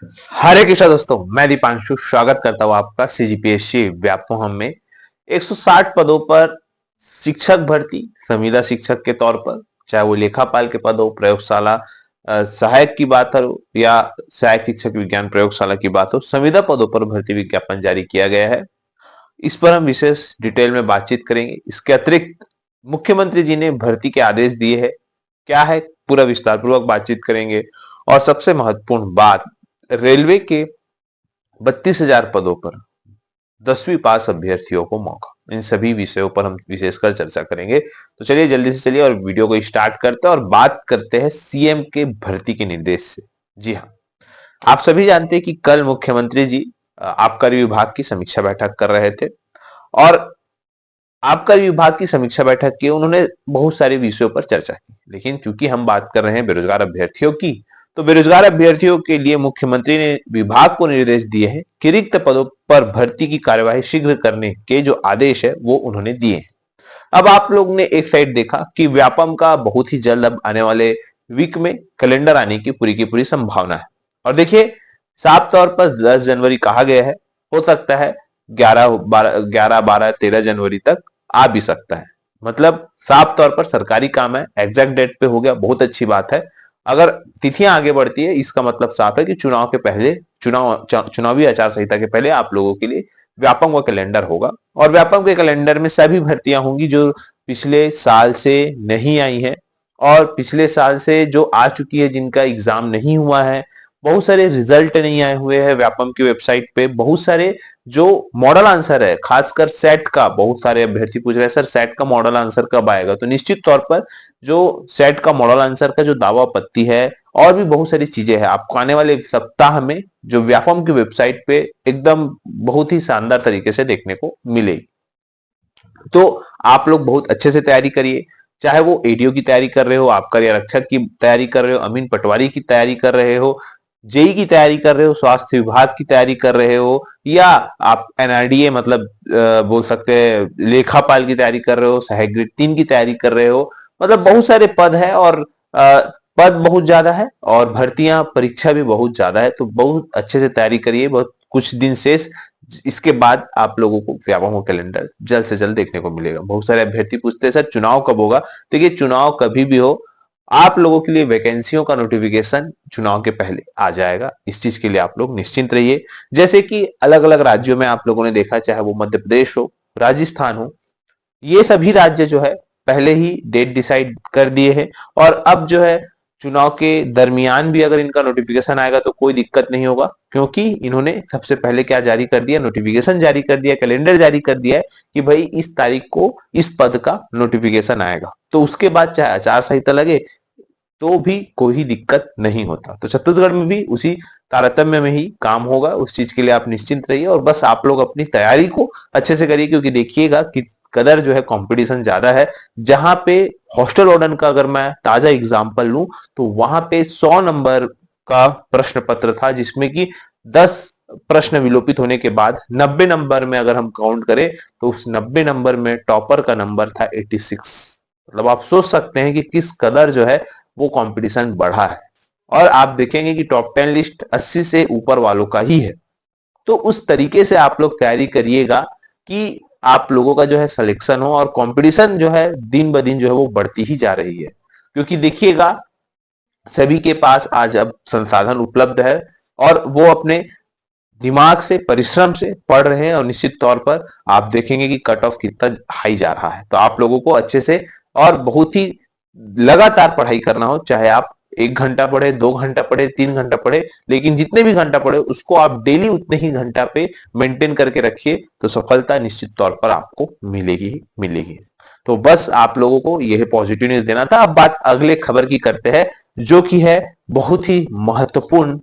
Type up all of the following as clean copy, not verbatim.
हरे कृष्णा दोस्तों, मैं दीपांशु स्वागत करता हूं आपका सीजीपीएससी व्यापमोहम में। 160 पदों पर शिक्षक भर्ती, संविदा शिक्षक के तौर पर, चाहे वो लेखापाल के पद हो, प्रयोगशाला सहायक की बात हो या सहायक शिक्षक विज्ञान प्रयोगशाला की बात हो, संविदा पदों पर भर्ती विज्ञापन जारी किया गया है। इस पर हम विशेष डिटेल में बातचीत करेंगे। इसके अतिरिक्त मुख्यमंत्री जी ने भर्ती के आदेश दिए हैं, क्या है पूरा विस्तार पूर्वक बातचीत करेंगे। और सबसे महत्वपूर्ण बात, रेलवे के 32,000 पदों पर 10वीं पास अभ्यर्थियों को मौका, इन सभी विषयों पर हम विशेषकर चर्चा करेंगे। तो चलिए जल्दी से चलिए और वीडियो को स्टार्ट करते हैं और बात करते हैं सीएम के भर्ती के निर्देश से। जी हाँ, आप सभी जानते हैं कि कल मुख्यमंत्री जी आबकारी विभाग की समीक्षा बैठक कर रहे थे और आबकारी विभाग की समीक्षा बैठक की उन्होंने बहुत सारे विषयों पर चर्चा की। लेकिन चूंकि हम बात कर रहे हैं बेरोजगार अभ्यर्थियों की, तो बेरोजगार अभ्यर्थियों के लिए मुख्यमंत्री ने विभाग को निर्देश दिए हैं कि रिक्त पदों पर भर्ती की कार्यवाही शीघ्र करने के जो आदेश है वो उन्होंने दिए हैं। अब आप लोग ने एक साइड देखा कि व्यापम का बहुत ही जल्द अब आने वाले वीक में कैलेंडर आने की पूरी संभावना है। और देखिए, साफ तौर पर 10 जनवरी कहा गया है, हो सकता है 11, 12, 13 जनवरी तक आ भी सकता है। मतलब साफ तौर पर सरकारी काम है, एग्जैक्ट डेट पे हो गया, बहुत अच्छी बात है। अगर तिथियां आगे बढ़ती है, इसका मतलब साफ है कि चुनाव के पहले, चुनावी आचार संहिता के पहले आप लोगों के लिए व्यापम का कैलेंडर होगा। और व्यापम के कैलेंडर में सभी भर्तियां होंगी जो पिछले साल से नहीं आई है और पिछले साल से जो आ चुकी है, जिनका एग्जाम नहीं हुआ है, बहुत सारे रिजल्ट नहीं आए हुए हैं व्यापम की वेबसाइट पे, बहुत सारे जो मॉडल आंसर है, खासकर सेट का, बहुत सारे अभ्यर्थी पूछ रहे हैं सर सेट का मॉडल आंसर कब आएगा। तो निश्चित तौर पर जो सेट का मॉडल आंसर का जो दावा आपत्ति है और भी बहुत सारी चीजें हैं, आपको आने वाले सप्ताह में जो व्यापम की वेबसाइट पे एकदम बहुत ही शानदार तरीके से देखने को मिलेगी। तो आप लोग बहुत अच्छे से तैयारी करिए, चाहे वो एडीओ की तैयारी कर रहे हो, आबकारी आरक्षक की तैयारी कर रहे हो, अमीन पटवारी की तैयारी कर रहे हो, जेई की तैयारी कर रहे हो, स्वास्थ्य विभाग की तैयारी कर रहे हो, या आप एनआरडीए मतलब बोल सकते हैं लेखापाल की तैयारी कर रहे हो, सहायक ग्रेड 3 की तैयारी कर रहे हो। मतलब बहुत सारे पद है और पद बहुत ज्यादा है और भर्तियां परीक्षा भी बहुत ज्यादा है। तो बहुत अच्छे से तैयारी करिए, बहुत कुछ दिन शेष, इसके बाद आप लोगों को व्यापम का कैलेंडर जल्द से जल्द देखने को मिलेगा। बहुत सारे अभ्यर्थी पूछते हैं सर चुनाव कब होगा। देखिए, चुनाव कभी भी हो, आप लोगों के लिए वैकेंसियों का नोटिफिकेशन चुनाव के पहले आ जाएगा। इस चीज के लिए आप लोग निश्चिंत रहिए। जैसे कि अलग अलग राज्यों में आप लोगों ने देखा, चाहे वो मध्य प्रदेश हो, राजस्थान हो, ये सभी राज्य जो है पहले ही डेट डिसाइड कर दिए हैं और अब जो है चुनाव के दरमियान भी अगर इनका नोटिफिकेशन आएगा तो कोई दिक्कत नहीं होगा, क्योंकि इन्होंने सबसे पहले क्या जारी कर दिया, नोटिफिकेशन जारी कर दिया, कैलेंडर जारी कर दिया है कि भाई इस तारीख को इस पद का नोटिफिकेशन आएगा। तो उसके बाद चाहे आचार संहिता लगे तो भी कोई दिक्कत नहीं होता। तो छत्तीसगढ़ में भी उसी तारतम्य में ही काम होगा, उस चीज के लिए आप निश्चिंत रहिए और बस आप लोग अपनी तैयारी को अच्छे से करिए, क्योंकि देखिएगा कि कदर जो है कंपटीशन ज्यादा है। जहां पे हॉस्टल वार्डन का अगर मैं ताजा एग्जांपल लूं तो वहां पे 100 नंबर का प्रश्न पत्र था, जिसमें कि 10 प्रश्न विलोपित होने के बाद 90 नंबर में अगर हम काउंट करें तो उस 90 नंबर में टॉपर का नंबर था 86। मतलब आप सोच सकते हैं कि किस कदर जो है वो कंपटीशन बढ़ा है। और आप देखेंगे कि टॉप 10 लिस्ट 80 से ऊपर वालों का ही है। तो उस तरीके से आप लोग तैयारी करिएगा कि आप लोगों का जो है सिलेक्शन हो, और कंपटीशन जो है दिन ब दिन जो है वो बढ़ती ही जा रही है। क्योंकि देखिएगा, सभी के पास आज अब संसाधन उपलब्ध है और वो अपने दिमाग से, परिश्रम से पढ़ रहे हैं और निश्चित तौर पर आप देखेंगे कि कट ऑफ कितना हाई जा रहा है। तो आप लोगों को अच्छे से और बहुत ही लगातार पढ़ाई करना हो, चाहे आप 1 घंटा पढ़े, 2 घंटा पढ़े, 3 घंटा पढ़े, लेकिन जितने भी घंटा पढ़े उसको आप डेली उतने ही घंटा पे मेंटेन करके रखिए, तो सफलता निश्चित तौर पर आपको मिलेगी ही मिलेगी। तो बस आप लोगों को यह पॉजिटिव न्यूज देना था। अब बात अगले खबर की करते हैं, जो कि है बहुत ही महत्वपूर्ण।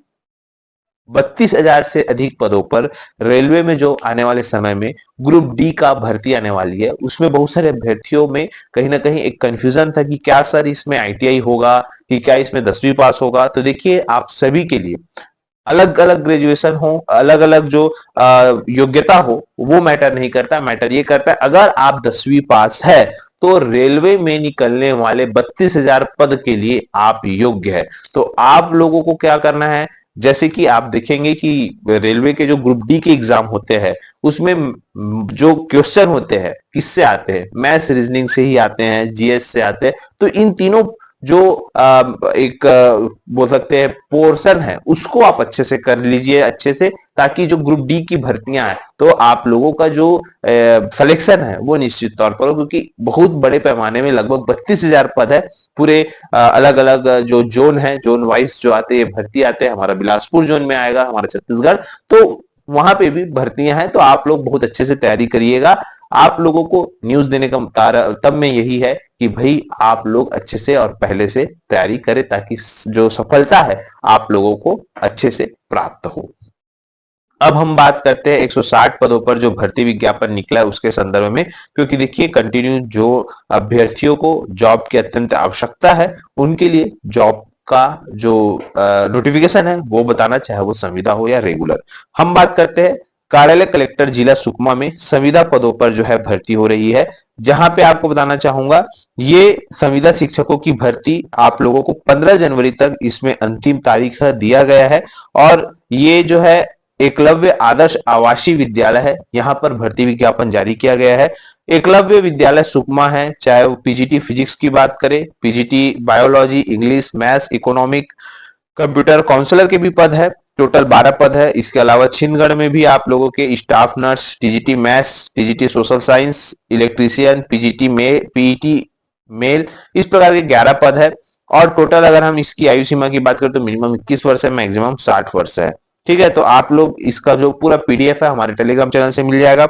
32,000 से अधिक पदों पर रेलवे में जो आने वाले समय में ग्रुप डी का भर्ती आने वाली है, उसमें बहुत सारे अभ्यर्थियों में कहीं ना कहीं एक कंफ्यूजन था कि क्या सर इसमें आईटीआई होगा कि क्या इसमें 10वीं पास होगा। तो देखिए, आप सभी के लिए अलग अलग ग्रेजुएशन हो, अलग अलग जो योग्यता हो, वो मैटर नहीं करता। मैटर ये करता है अगर आप 10वीं पास है तो रेलवे में निकलने वाले 32,000 पद के लिए आप योग्य है। तो आप लोगों को क्या करना है, जैसे कि आप देखेंगे कि रेलवे के जो ग्रुप डी के एग्जाम होते हैं उसमें जो क्वेश्चन होते हैं किससे आते हैं, मैथ्स रीजनिंग से ही आते हैं, जीएस से आते हैं। तो इन तीनों जो एक बोल सकते हैं पोर्शन है उसको आप अच्छे से कर लीजिए अच्छे से, ताकि जो ग्रुप डी की भर्तियां हैं तो आप लोगों का जो सिलेक्शन है वो निश्चित तौर पर हो, क्योंकि बहुत बड़े पैमाने में लगभग 32,000 पद है। पूरे अलग अलग जो जोन है, जोन वाइज जो आते हैं भर्ती आते हैं, हमारा बिलासपुर जोन में आएगा, हमारा छत्तीसगढ़, तो वहां पे भी भर्तियां हैं। तो आप लोग बहुत अच्छे से तैयारी करिएगा। आप लोगों को न्यूज देने का तब में यही है कि भाई आप लोग अच्छे से और पहले से तैयारी करें, ताकि जो सफलता है आप लोगों को अच्छे से प्राप्त हो। अब हम बात करते हैं 160 पदों पर जो भर्ती विज्ञापन निकला है उसके संदर्भ में, क्योंकि देखिए कंटिन्यू जो अभ्यर्थियों को जॉब की अत्यंत आवश्यकता है उनके लिए जॉब का जो नोटिफिकेशन है वो बताना, चाहे वो संविदा हो या रेगुलर। हम बात करते हैं कार्यालय कलेक्टर जिला सुकमा में संविदा पदों पर जो है भर्ती हो रही है, जहां पे आपको बताना चाहूंगा ये संविदा शिक्षकों की भर्ती आप लोगों को 15 जनवरी तक इसमें अंतिम तारीख दिया गया है। और ये जो है एकलव्य आदर्श आवासीय विद्यालय है, यहाँ पर भर्ती विज्ञापन जारी किया गया है। एकलव्य विद्यालय सुकमा है, चाहे वो पीजीटी फिजिक्स की बात करें, PGT biology, English, maths, economic, computer counsellor के भी पद है। टोटल 12 पद है। इसके अलावा छिंदगढ़ में भी आप लोगों के staff nurse, TGT maths, TGT social science, electrician, PET male, इस प्रकार के 11 पद है। और टोटल अगर हम इसकी आयु सीमा की बात करें तो मिनिमम 21 वर्ष है, मैक्सिमम 60 वर्ष है। ठीक है, तो आप लोग इसका जो पूरा पीडीएफ है हमारे टेलीग्राम चैनल से मिल जाएगा।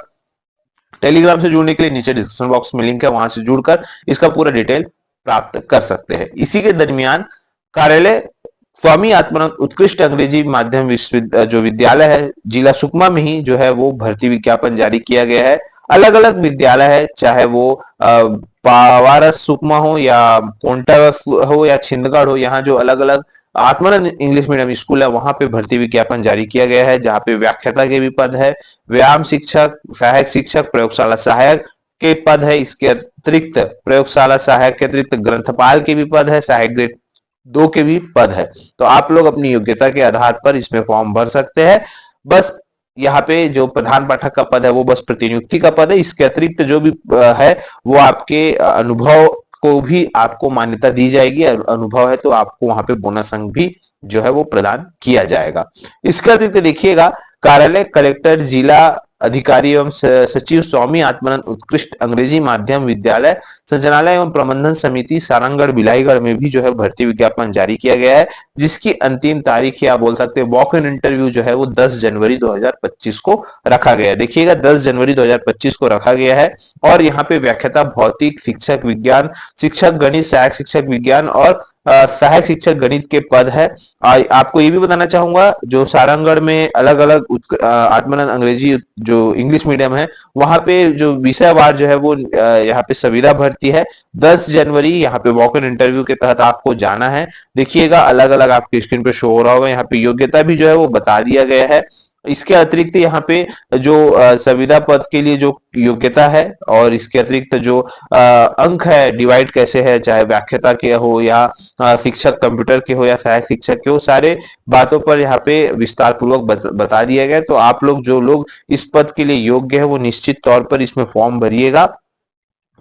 टेलीग्राम से जुड़ने के लिए नीचे डिस्क्रिप्शन बॉक्स में लिंक है, वहां से जुड़कर इसका पूरा डिटेल प्राप्त कर सकते हैं। इसी के दरमियान कार्यालय स्वामी आत्मानंद उत्कृष्ट अंग्रेजी माध्यम जो विद्यालय है जिला सुकमा में ही जो है वो भर्ती विज्ञापन जारी किया गया है। अलग अलग विद्यालय है, चाहे वो पावारस सुकमा हो या कोंटा हो या छिंदगढ़ हो, यहाँ जो अलग अलग आत्मानंद इंग्लिश मीडियम स्कूल है वहां पे भर्ती विज्ञापन जारी किया गया है, जहाँ पे व्याख्याता के भी पद है, व्यायाम शिक्षक, सहायक शिक्षक, प्रयोगशाला सहायक के पद है। इसके अतिरिक्त प्रयोगशाला सहायक के अतिरिक्त ग्रंथपाल के भी पद है, सहायक ग्रेड 2 के भी पद है। तो आप लोग अपनी योग्यता के आधार पर इसमें फॉर्म भर सकते हैं। बस यहाँ पे जो प्रधान पाठक का पद है वो बस प्रतिनियुक्ति का पद है। इसके अतिरिक्त जो भी है वो आपके अनुभव को भी आपको मान्यता दी जाएगी। अनुभव है तो आपको वहां पे बोनस अंक भी जो है वो प्रदान किया जाएगा। इसके अतिरिक्त देखिएगा कार्यालय कलेक्टर जिला अधिकारी एवं सचिव स्वामी आत्मानंद उत्कृष्ट अंग्रेजी माध्यम विद्यालय संचालनालय एवं प्रबंधन समिति सारंगगढ़ बिलाईगढ़ में भी जो है भर्ती विज्ञापन जारी किया गया है, जिसकी अंतिम तारीख या बोल सकते हैं वॉक इन इंटरव्यू जो है वो 10 जनवरी 2025 को रखा गया है। देखिएगा 10 जनवरी 2025 को रखा गया है। और यहाँ पे व्याख्याता भौतिक, शिक्षक विज्ञान, शिक्षक गणित, सहायक शिक्षक विज्ञान और सहायक शिक्षक गणित के पद है। आपको ये भी बताना चाहूंगा जो सारंगगढ़ में अलग अलग आत्मानंद अंग्रेजी जो इंग्लिश मीडियम है वहां पे जो विषयवार जो है वो यहाँ पे संविदा भर्ती है। 10 जनवरी यहाँ पे वॉक इन इंटरव्यू के तहत आपको जाना है। देखिएगा अलग अलग आपकी स्क्रीन पे शो हो रहा होगा, यहाँ पे योग्यता भी जो है वो बता दिया गया है। इसके अतिरिक्त यहाँ पे जो संविदा पद के लिए जो योग्यता है और इसके अतिरिक्त जो अंक है डिवाइड कैसे है, चाहे व्याख्याता के हो या शिक्षक कंप्यूटर के हो या सहायक शिक्षक के हो, सारे बातों पर यहाँ पे विस्तार पूर्वक बता दिया गया। तो आप लोग जो लोग इस पद के लिए योग्य है वो निश्चित तौर पर इसमें फॉर्म भरिएगा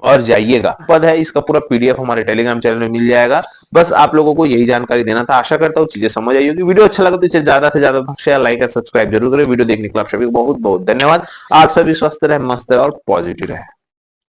और जाइएगा। पद है इसका पूरा पीडीएफ हमारे टेलीग्राम चैनल में मिल जाएगा। बस आप लोगों को यही जानकारी देना था। आशा करता हूँ चीजें समझ आई होगी। वीडियो अच्छा लगा तो इसे ज्यादा से ज्यादा शेयर, लाइक और सब्सक्राइब जरूर करें। वीडियो देखने के लिए आप सभी को बहुत बहुत धन्यवाद। आप सभी स्वस्थ रहे, मस्त रहे और पॉजिटिव रहे।